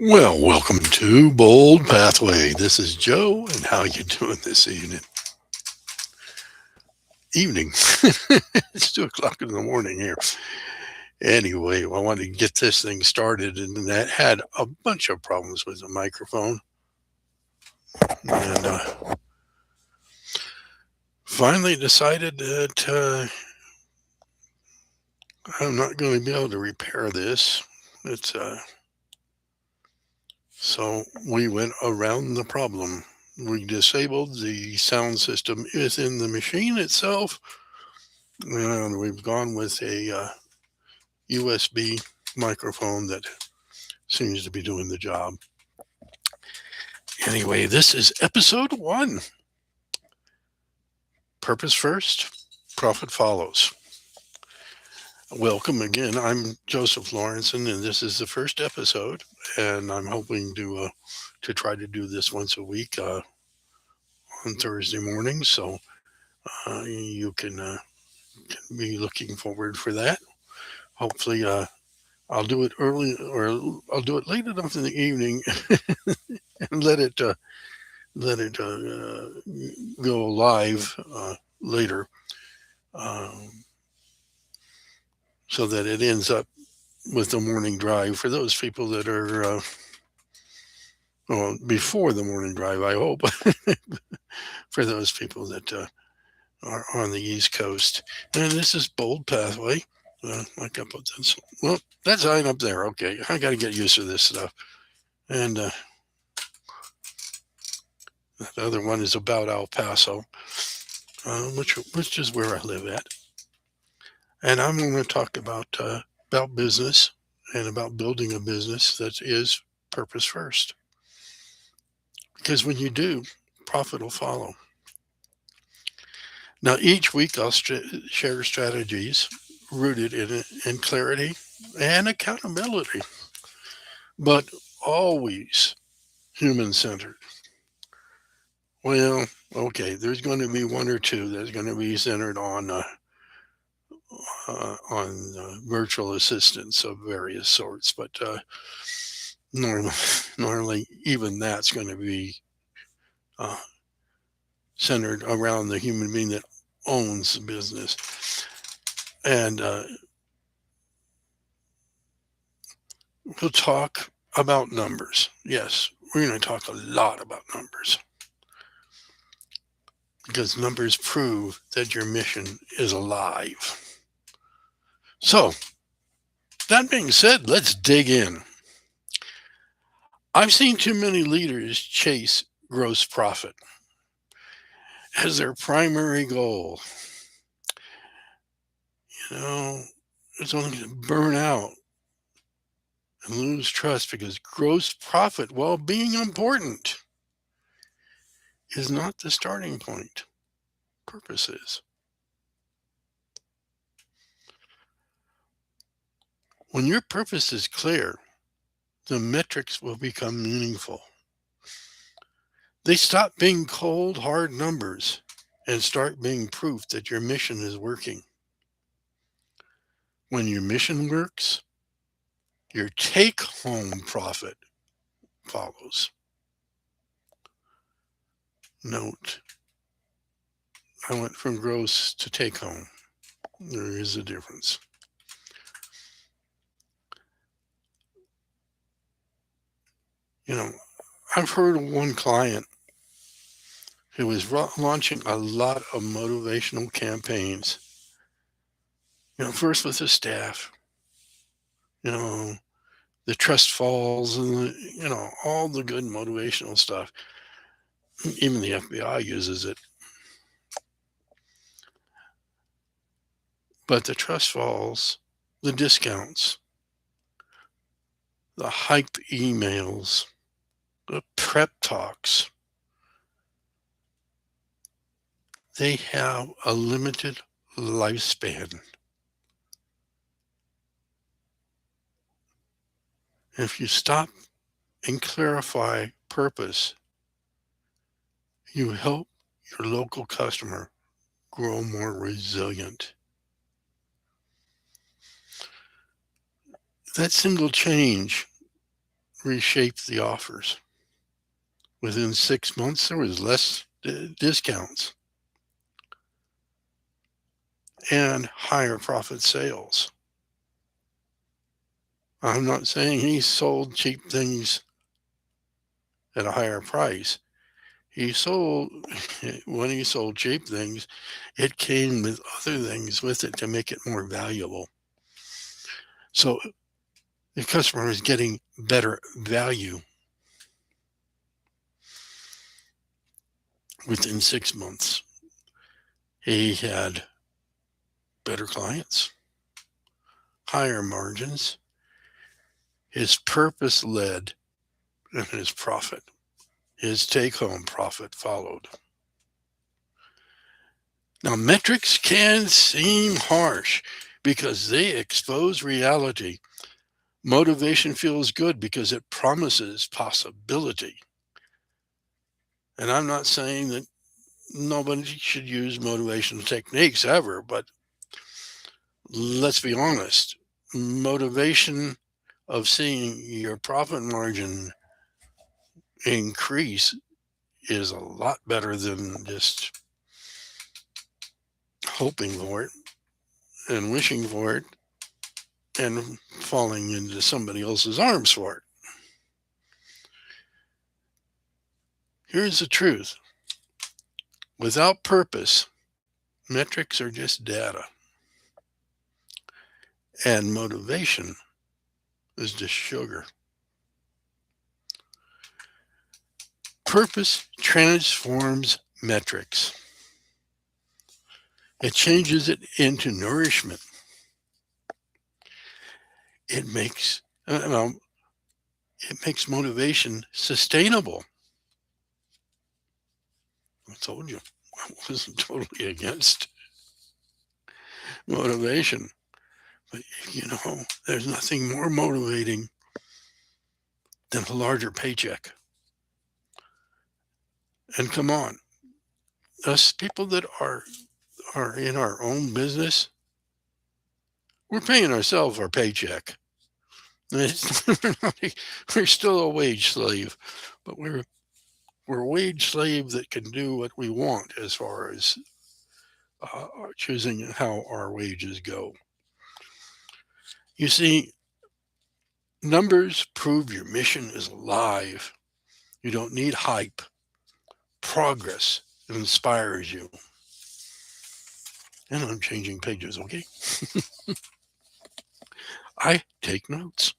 Well, welcome to Bold Pathway. This is Joe, and how you doing this evening? Evening. It's 2 o'clock in the morning here. Anyway, I wanted to get this thing started, and that had a bunch of problems with the microphone, and finally decided that I'm not going to be able to repair this. It's So we went around the problem. We disabled the sound system within the machine itself, and we've gone with a USB microphone that seems to be doing the job. Anyway, this is episode 1. Purpose first, profit follows. Welcome again. I'm Joseph Lawrenson, and this is the first episode. And I'm hoping to try to do this once a week on Thursday morning. So you can be looking forward for that. Hopefully, I'll do it early, or I'll do it late enough in the evening and let it go live later, um, so that it ends up with the morning drive for those people that are well, before the morning drive, I hope. For those people that are on the East Coast. And this is Bold Pathway. Like I put this. Well, that sign up there. Okay, I got to get used to this stuff. And the other one is about El Paso, which is where I live at. And I'm going to talk about business and about building a business that is purpose first. Because when you do, profit will follow. Now, each week I'll share strategies rooted in clarity and accountability, but always human centered. Well, okay, there's going to be one or two that's going to be centered on virtual assistants of various sorts, but normally, normally even that's going to be uh, centered around the human being that owns the business. And we'll talk about numbers. Yes, we're going to talk a lot about numbers because numbers prove that your mission is alive. So, that being said, let's dig in. I've seen too many leaders chase gross profit as their primary goal. You know, it's only going to burn out and lose trust because gross profit, while being important, is not the starting point. Purpose is. When your purpose is clear, the metrics will become meaningful. They stop being cold, hard numbers and start being proof that your mission is working. When your mission works, your take home profit follows. Note, I went from gross to take home. There is a difference. You know, I've heard of one client who was launching a lot of motivational campaigns. First with the staff, you know, the trust falls and all the good motivational stuff. Even the FBI uses it. But the trust falls, the discounts, the hype emails, the prep talks, they have a limited lifespan. If you stop and clarify purpose, you help your local customer grow more resilient. That single change reshaped the offers. Within 6 months, there was less discounts and higher profit sales. I'm not saying he sold cheap things at a higher price. He sold, when he sold cheap things, it came with other things with it to make it more valuable. So the customer is getting better value within 6 months. He had better clients, higher margins. His purpose led and his profit. His take home profit followed. Now, metrics can seem harsh because they expose reality. Motivation feels good because it promises possibility. And I'm not saying that nobody should use motivational techniques ever, but let's be honest. Motivation of seeing your profit margin increase is a lot better than just hoping for it and wishing for it and falling into somebody else's arms for it. Here's the truth. Without purpose, metrics are just data. And motivation is just sugar. Purpose transforms metrics. It changes it into nourishment. It makes motivation sustainable. I told you I wasn't totally against motivation. But, there's nothing more motivating than a larger paycheck. And come on, us people that are in our own business, we're paying ourselves our paycheck. We're still a wage slave, but we're a wage slave that can do what we want as far as choosing how our wages go. You see, numbers prove your mission is alive. You don't need hype. Progress inspires you. And I'm changing pages, okay? I take notes.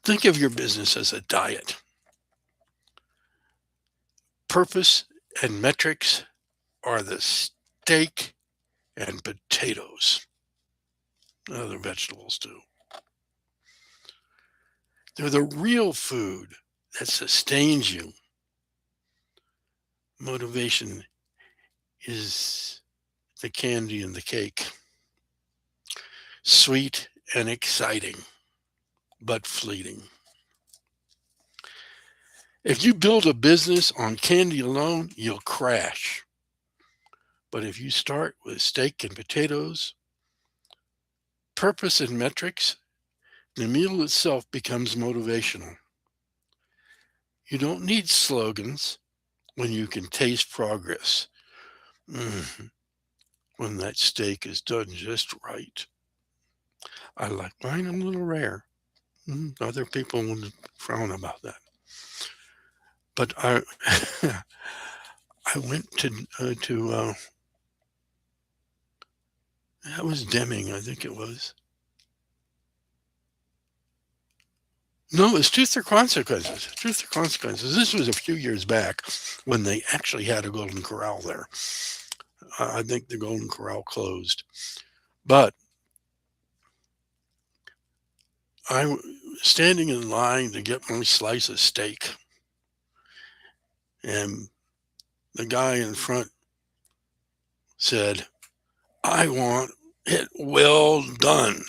Think of your business as a diet. Purpose and metrics are the steak and potatoes. Other vegetables too. They're the real food that sustains you. Motivation is the candy in the cake. Sweet and exciting, but fleeting. If you build a business on candy alone, you'll crash. But if you start with steak and potatoes, purpose and metrics, the meal itself becomes motivational. You don't need slogans when you can taste progress. When that steak is done just right. I like mine a little rare. Other people would frown about that. But I went to that was Deming, I think it was. No, it's Truth or Consequences. Truth or Consequences. This was a few years back when they actually had a Golden Corral there. I think the Golden Corral closed. But I was standing in line to get my slice of steak. And the guy in front said, "I want it well done."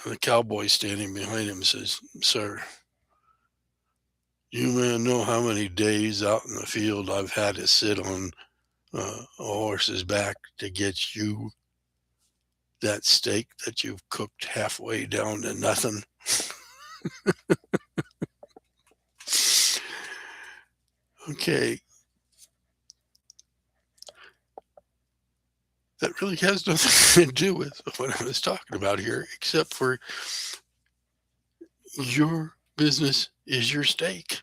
The cowboy standing behind him says, "Sir, you man know how many days out in the field I've had to sit on a horse's back to get you that steak that you've cooked halfway down to nothing. Okay, that really has nothing to do with what I was talking about here, except for your business is your steak,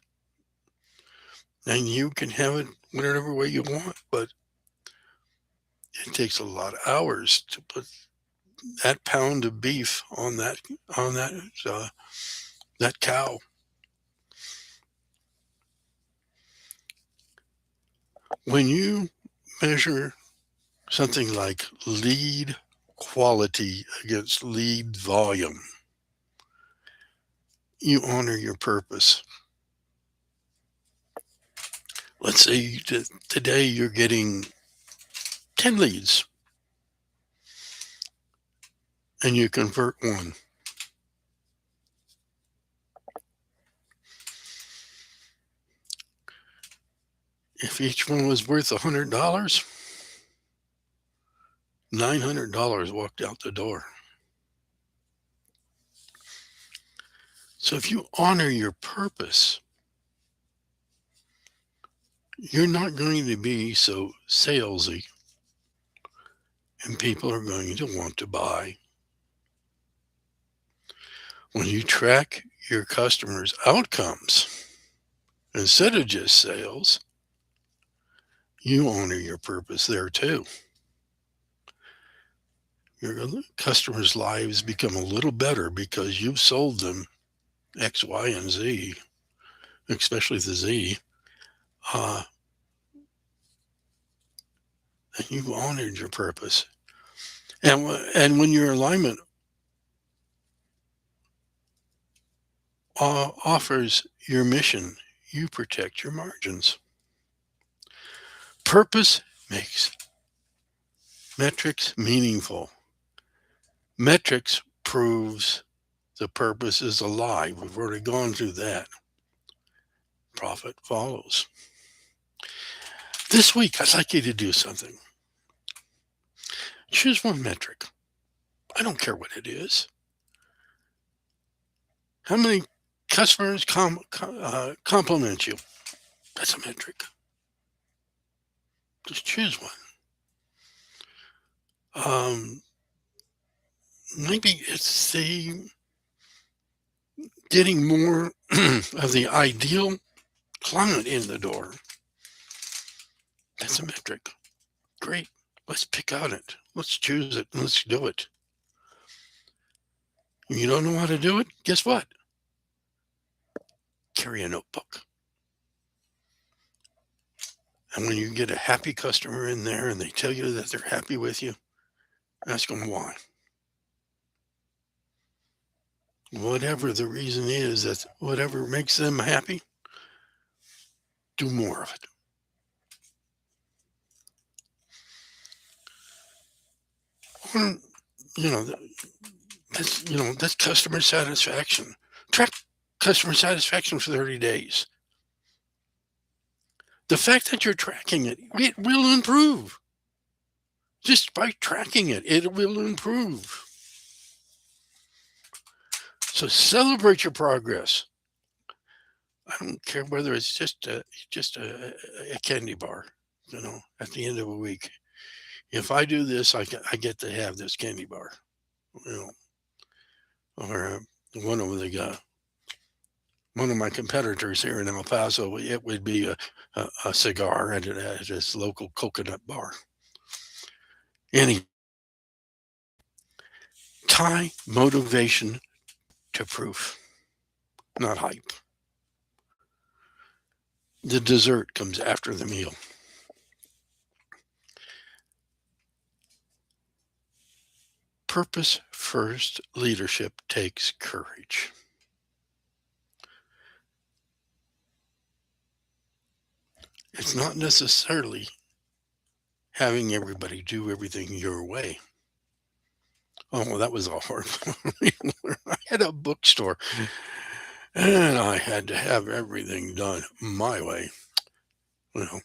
and you can have it whatever way you want, but it takes a lot of hours to put that pound of beef on uh, that cow. When you measure something like lead quality against lead volume, you honor your purpose. Let's say today you're getting 10 leads and you convert one. If each one was worth $100, $900 walked out the door. So if you honor your purpose, you're not going to be so salesy, and people are going to want to buy. When you track your customers' outcomes instead of just sales, you honor your purpose there too. Your customers' lives become a little better because you've sold them X, Y, and Z, especially the Z, uh, and you've honored your purpose. And when your alignment offers your mission, you protect your margins. Purpose makes metrics meaningful. Metrics proves the purpose is alive. We've already gone through that. Profit follows. This week, I'd like you to do something. Choose one metric. I don't care what it is. How many customers compliment you? That's a metric. Just choose one. Maybe it's the getting more of the ideal client in the door. That's a metric. Great. Let's pick out it. Let's choose it. Let's do it. You don't know how to do it? Guess what? Carry a notebook. And when you get a happy customer in there and they tell you that they're happy with you, ask them why. Whatever the reason is, that whatever makes them happy, do more of it. Or, you know, that's customer satisfaction. Track customer satisfaction for 30 days. The fact that you're tracking it, it will improve. Just by tracking it, it will improve. So celebrate your progress. I don't care whether it's just a candy bar, at the end of a week. If I do this, I get to have this candy bar, you know, or one of one of my competitors here in El Paso, it would be a cigar at this local coconut bar. Any tie motivation to proof, not hype. The dessert comes after the meal. Purpose first leadership takes courage. It's not necessarily having everybody do everything your way. Oh, well, that was all hard. I had a bookstore and I had to have everything done my way. Well,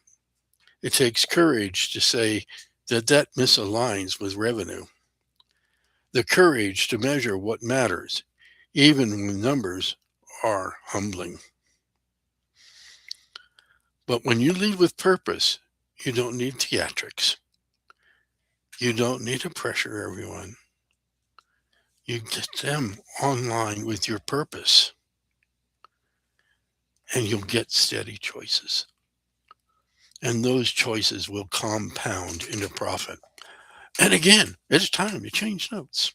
it takes courage to say that misaligns with revenue. the courage to measure what matters, even when numbers are humbling. But when you lead with purpose, you don't need theatrics. You don't need to pressure everyone. You get them online with your purpose, and you'll get steady choices. And those choices will compound into profit. And again, it's time to change notes.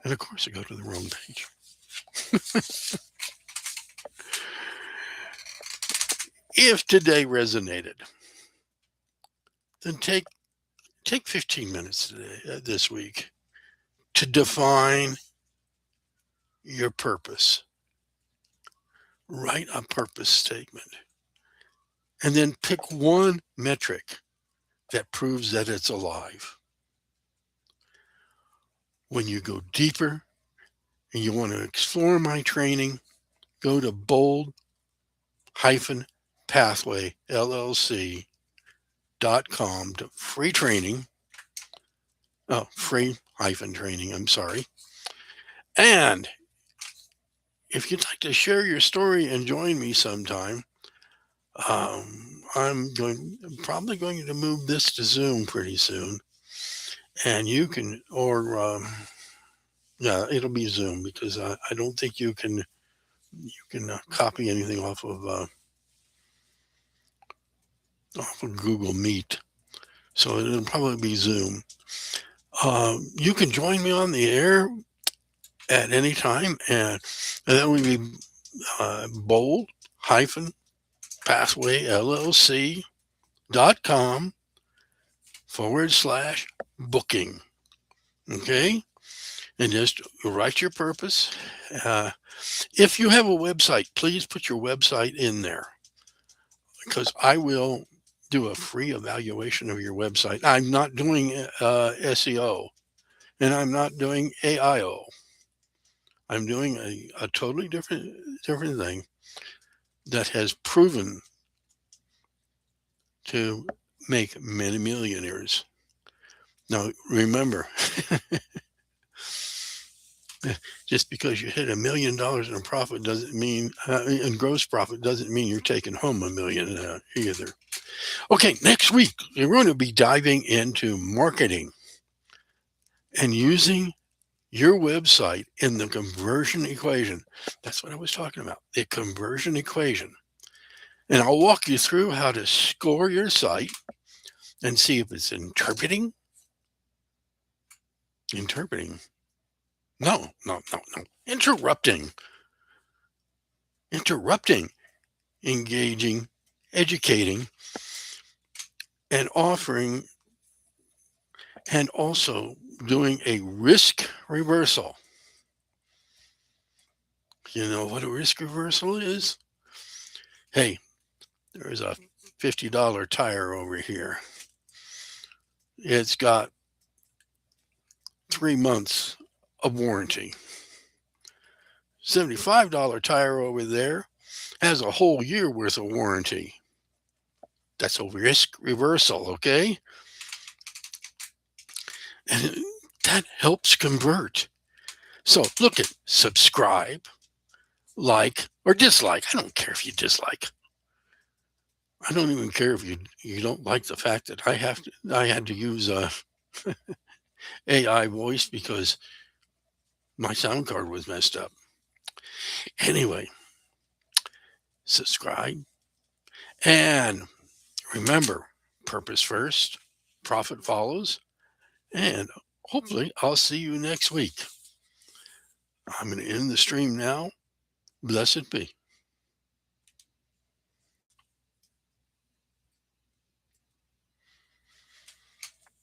And of course, I go to the wrong page. If today resonated, then take 15 minutes today, this week, to define your purpose. Write a purpose statement, and then pick one metric that proves that it's alive. When you go deeper and you want to explore my training, go to bold-pathway-llc.com to free training. Oh, free hyphen training, I'm sorry. And if you'd like to share your story and join me sometime, I'm probably going to move this to Zoom pretty soon. And you can, yeah, it'll be Zoom, because I don't think you can copy anything off of Google Meet. So it'll probably be Zoom. You can join me on the air at any time, and that would be bold-pathway-llc.com/booking. Okay? And just write your purpose. If you have a website, please put your website in there, because I will do a free evaluation of your website. I'm not doing SEO, and I'm not doing AIO. I'm doing a totally different thing that has proven to make many millionaires. Now, remember, just because you hit $1 million in profit doesn't mean, in gross profit, doesn't mean you're taking home $1 million either. Okay, next week, we're going to be diving into marketing and using your website in the conversion equation. That's what I was talking about, the conversion equation. And I'll walk you through how to score your site and see if it's interpreting. No. Interrupting, engaging, educating, and offering, and also doing a risk reversal. You know what a risk reversal is? Hey, there's a $50 tire over here. It's got 3 months of warranty. $75 tire over there has a whole year worth of warranty. That's a risk reversal, okay? And that helps convert. So look at subscribe, like, or dislike. I don't care if you dislike. I don't even care if you don't like the fact that I had to use AI voice because my sound card was messed up. Anyway, subscribe, and remember, purpose first, profit follows, and hopefully I'll see you next week. I'm going to end the stream now. Blessed be.